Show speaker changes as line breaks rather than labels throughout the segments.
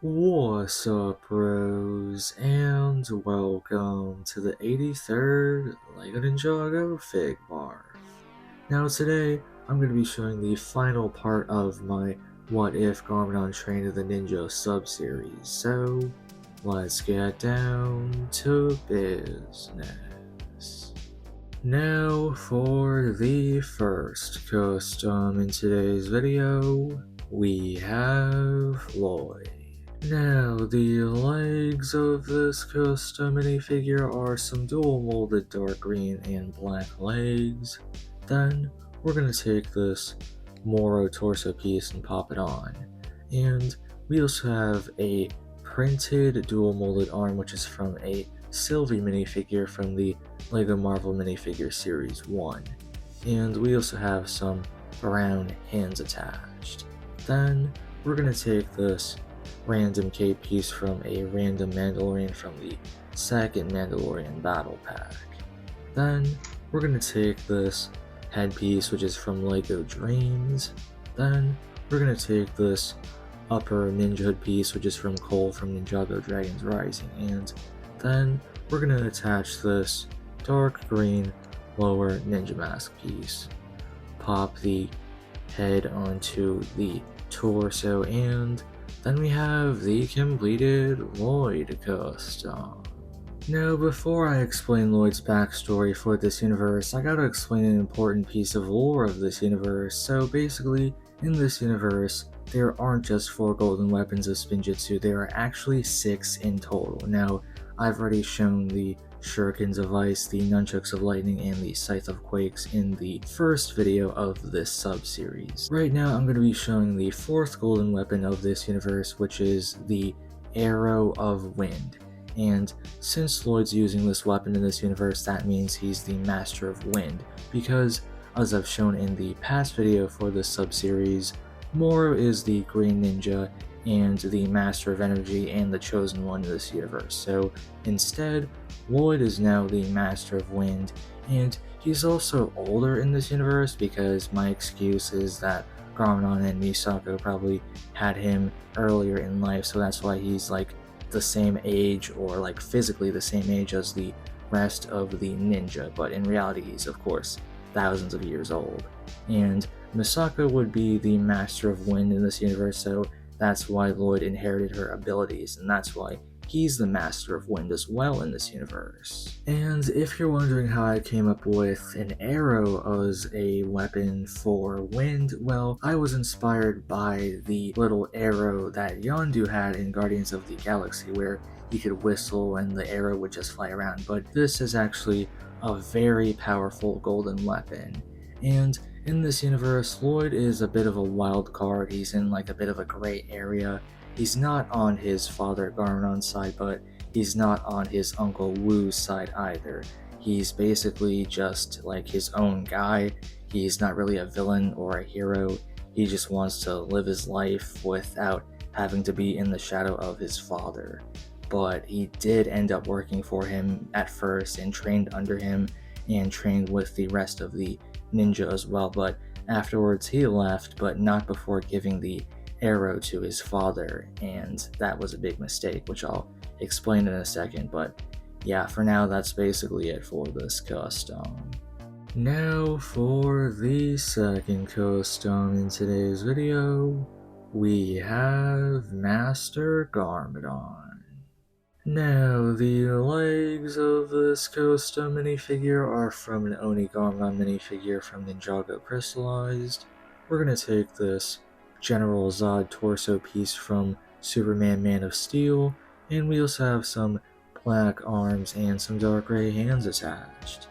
What's up, bros, and welcome to the 83rd LEGO Ninjago Figbarf. Now today, I'm going to be showing the final part of my What If Garmadon Train of the Ninja sub-series, so let's get down to business. Now for the first custom in today's video, we have Lloyd. Now, the legs of this custom minifigure are some dual molded dark green and black legs. Then, we're going to take this Moro torso piece and pop it on. And we also have a printed dual molded arm, which is from a Sylvie minifigure from the LEGO Marvel Minifigure Series 1. And we also have some brown hands attached. Then, we're going to take this random cape piece from a random Mandalorian from the second Mandalorian battle pack. Then we're going to take this headpiece, which is from LEGO Dreams. Then we're going to take this upper ninja hood piece, which is from Cole from Ninjago Dragons Rising. And then we're going to attach this dark green lower ninja mask piece. Pop the head onto the torso, and then we have the completed Lloyd custom. Now, before I explain Lloyd's backstory for this universe, I gotta explain an important piece of lore of this universe. So basically, in this universe, there aren't just 4 golden weapons of Spinjitzu, there are actually 6 in total. Now, I've already shown the Shurikens of Ice, the Nunchucks of Lightning, and the Scythe of Quakes in the first video of this sub-series. Right now, I'm going to be showing the 4th golden weapon of this universe, which is the Arrow of Wind. And since Lloyd's using this weapon in this universe, that means he's the Master of Wind, because, as I've shown in the past video for this sub-series, Moro is the Green Ninja, and the Master of Energy and the Chosen One in this universe. So instead, Lloyd is now the Master of Wind, and he's also older in this universe because my excuse is that Garmadon and Misako probably had him earlier in life, so that's why he's like the same age, or like physically the same age as the rest of the ninja, but in reality he's of course thousands of years old. And Misako would be the Master of Wind in this universe, so that's why Lloyd inherited her abilities, and that's why he's the Master of Wind as well in this universe. And if you're wondering how I came up with an arrow as a weapon for wind, well, I was inspired by the little arrow that Yondu had in Guardians of the Galaxy, where he could whistle and the arrow would just fly around, but this is actually a very powerful golden weapon. And in this universe, Lloyd is a bit of a wild card. He's in like a bit of a gray area. He's not on his father Garmadon's side, but he's not on his uncle Wu's side either. He's basically just like his own guy. He's not really a villain or a hero. He just wants to live his life without having to be in the shadow of his father. But he did end up working for him at first and trained under him and trained with the rest of the ninja as well, but afterwards he left, but not before giving the arrow to his father, and that was a big mistake, which I'll explain in a second. But yeah, for now that's basically it for this custom. Now for the second custom in today's video, we have Master Garmadon. Now, the legs of this custom minifigure are from an Oni Garmadon minifigure from Ninjago Crystallized. We're going to take this General Zod torso piece from Superman Man of Steel, and we also have some black arms and some dark gray hands attached.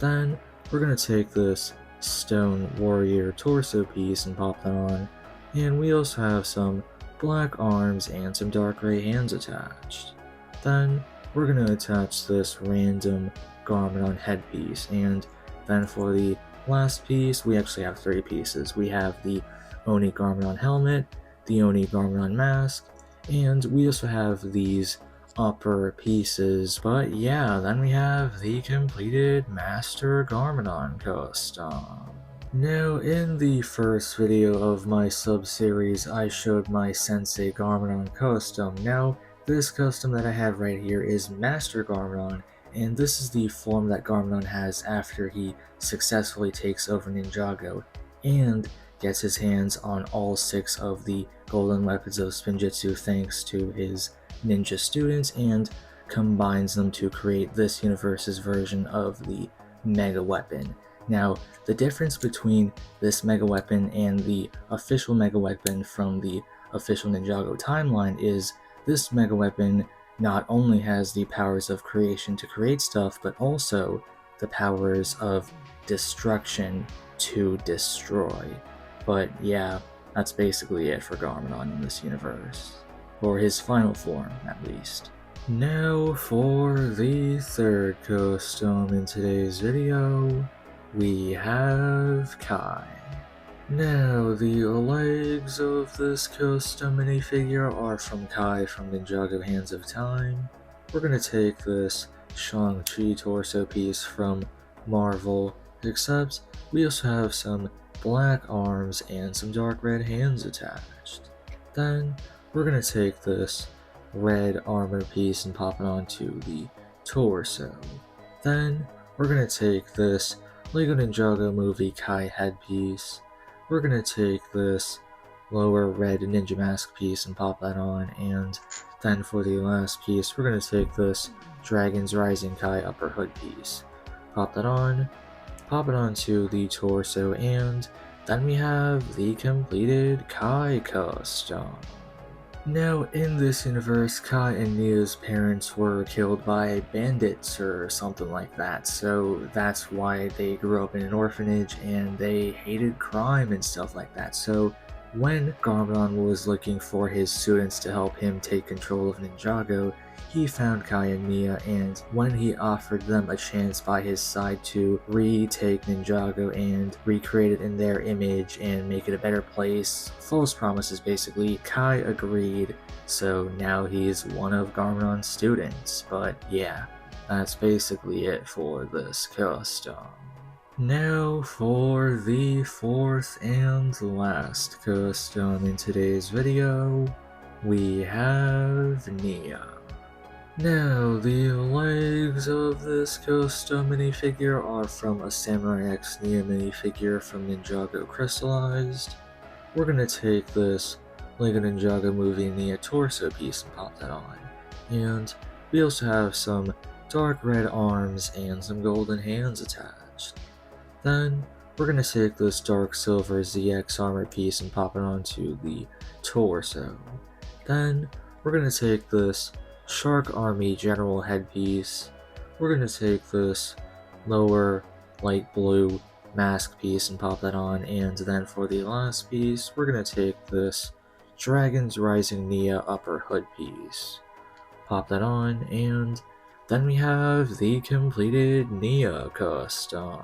Then, we're going to take this Stone Warrior torso piece and pop that on, and we also have some black arms and some dark gray hands attached. Then we're going to attach this random Garmadon headpiece, and then for the last piece, we actually have 3 pieces. We have the Oni Garmadon helmet, the Oni Garmadon mask, and we also have these upper pieces. But yeah, then we have the completed Master Garmadon custom. Now, in the first video of my sub-series, I showed my Sensei Garmadon custom. Now, this custom that I have right here is Master Garmadon, and this is the form that Garmadon has after he successfully takes over Ninjago, and gets his hands on all 6 of the golden weapons of Spinjitzu thanks to his ninja students, and combines them to create this universe's version of the Mega Weapon. Now, the difference between this Mega Weapon and the official Mega Weapon from the official Ninjago timeline is this Mega Weapon not only has the powers of creation to create stuff, but also the powers of destruction to destroy. But yeah, that's basically it for Garmadon in this universe. For his final form, at least. Now for the third custom in today's video, we have Kai. Now, the legs of this custom minifigure are from Kai from Ninjago Hands of Time. We're gonna take this Shang-Chi torso piece from Marvel, except we also have some black arms and some dark red hands attached. Then, we're gonna take this red armor piece and pop it onto the torso. Then, we're gonna take this Lego Ninjago movie Kai headpiece. We're gonna take this lower red ninja mask piece and pop that on, and then for the last piece, we're gonna take this Dragon's Rising Kai upper hood piece. Pop that on, pop it onto the torso, and then we have the completed Kai custom. Now, in this universe, Kai and Nia's parents were killed by bandits or something like that, so that's why they grew up in an orphanage and they hated crime and stuff like that. So when Garmadon was looking for his students to help him take control of Ninjago, he found Kai and Nia, and when he offered them a chance by his side to retake Ninjago and recreate it in their image and make it a better place, false promises basically, Kai agreed, so now he's one of Garmadon's students. But yeah, that's basically it for this custom. Now for the fourth and last custom in today's video, we have Nia. Now, the legs of this custom minifigure are from a Samurai X Nia minifigure from Ninjago Crystallized. We're gonna take this Lego Ninjago movie Nia torso piece and pop that on. And we also have some dark red arms and some golden hands attached. Then, we're gonna take this dark silver ZX armor piece and pop it onto the torso. Then, we're gonna take this Shark Army General headpiece. We're gonna take this lower light blue mask piece and pop that on, and then for the last piece, we're gonna take this Dragon's Rising Nia upper hood piece. Pop that on, and then we have the completed Nia custom.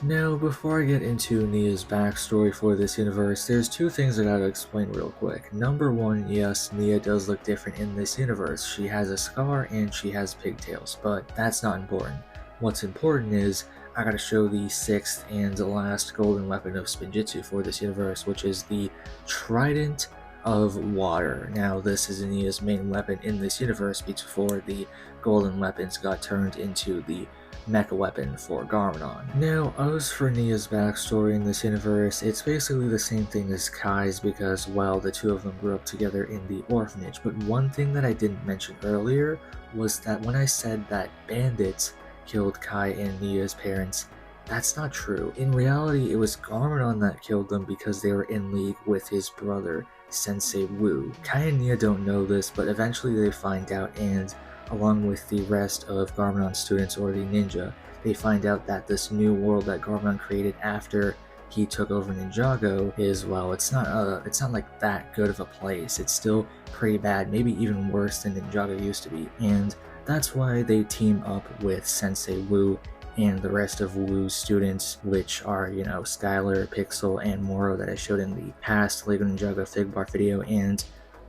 Now, before I get into Nia's backstory for this universe, there's two things I gotta explain real quick. Number one, yes, Nia does look different in this universe. She has a scar and she has pigtails, but that's not important. What's important is, I gotta show the sixth and last golden weapon of Spinjitzu for this universe, which is the Trident of Water. Now, this is Nia's main weapon in this universe before the golden weapons got turned into the mecha weapon for Garmadon. Now, as for Nia's backstory in this universe, it's basically the same thing as Kai's because, well, the two of them grew up together in the orphanage. But one thing that I didn't mention earlier was that when I said that bandits killed Kai and Nia's parents, that's not true. In reality, it was Garmadon that killed them because they were in league with his brother, Sensei Wu. Kai and Nia don't know this, but eventually they find out, and along with the rest of Garmadon's students or the ninja, they find out that this new world that Garmadon created after he took over Ninjago is, well, it's not like that good of a place. It's still pretty bad, maybe even worse than Ninjago used to be, and that's why they team up with Sensei Wu and the rest of Wu's students, which are, Skylar, Pixel, and Moro that I showed in the past Lego Ninjago Figbarf video, and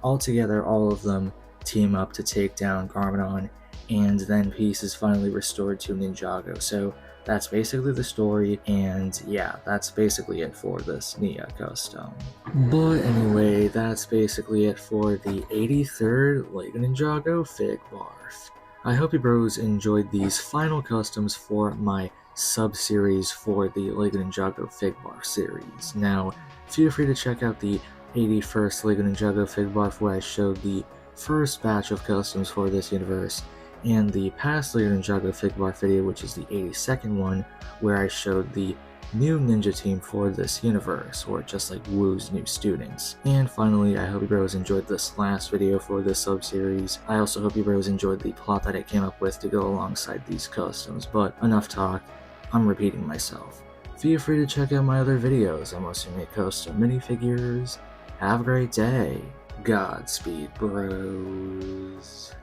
altogether all of them team up to take down Garmadon, and then peace is finally restored to Ninjago. So that's basically the story, and yeah, that's basically it for this Nia custom. But anyway, that's basically it for the 83rd LEGO Ninjago Figbarf. I hope you bros enjoyed these final customs for my sub-series for the LEGO Ninjago Figbarf series. Now, feel free to check out the 81st LEGO Ninjago Figbarf where I showed the first batch of customs for this universe, and the past LEGO Ninjago Figbarf video, which is the 82nd one, where I showed the new ninja team for this universe, or just like Woo's new students. And finally, I hope you bros enjoyed this last video for this sub-series. I also hope you bros enjoyed the plot that I came up with to go alongside these customs, but enough talk, I'm repeating myself. Feel free to check out my other videos. I mostly make custom minifigures. Have a great day. Godspeed, bros.